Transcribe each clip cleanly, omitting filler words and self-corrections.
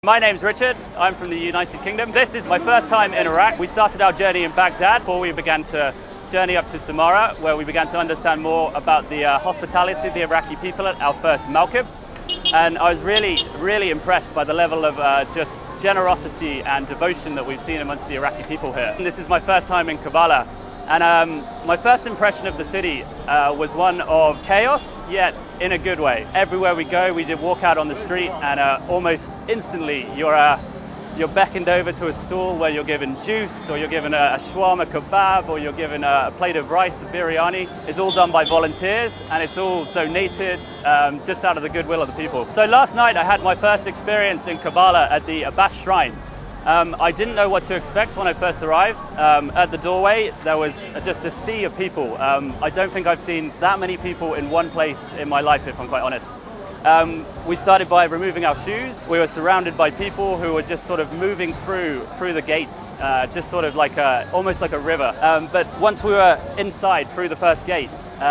My name's Richard, I'm from the United Kingdom. This is my first time in Iraq. We started our journey in Baghdad before we began to journey up to Samara, where we began to understand more about the hospitality of the Iraqi people at our first Malkib. And I was really impressed by the level of just generosity and devotion that we've seen amongst the Iraqi people here. And this is my first time in Karbala. And my first impression of the city was one of chaos, yet in a good way. Everywhere we go, we did walk out on the street, and almost instantly you're beckoned over to a stall where you're given juice, or you're given a shawarma kebab, or you're given a plate of rice, a biryani. It's all done by volunteers, and it's all donated just out of the goodwill of the people. So last night I had my first experience in Karbala at the Abbas Shrine. I didn't know what to expect when I first arrived. At the doorway, there was just a sea of people. I don't think I've seen that many people in one place in my life, if I'm quite honest. We started by removing our shoes. We were surrounded by people who were just sort of moving through the gates, just sort of like almost like a river. But once we were inside through the first gate,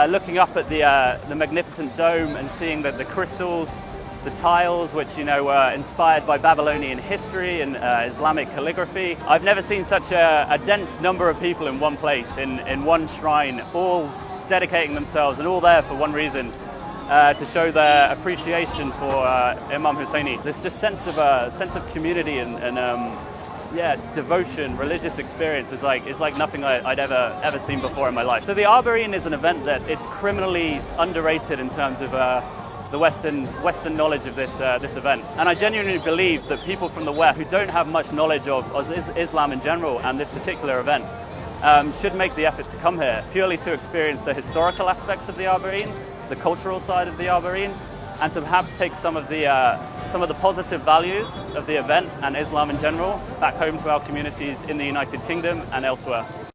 looking up at the magnificent dome and seeing that the crystals, the tiles, which were inspired by Babylonian history and Islamic calligraphy. I've never seen such a dense number of people in one place, in one shrine, all dedicating themselves and all there for one reason, to show their appreciation for Imam Hussainع. This just sense of community and devotion, religious experience is like nothing I'd ever seen before in my life. So the Arbaeen is an event that it's criminally underrated in terms of the Western knowledge of this event. And I genuinely believe that people from the West who don't have much knowledge of Islam in general and this particular event should make the effort to come here purely to experience the historical aspects of the Arbaeen, the cultural side of the Arbaeen, and to perhaps take some of the positive values of the event and Islam in general back home to our communities in the United Kingdom and elsewhere.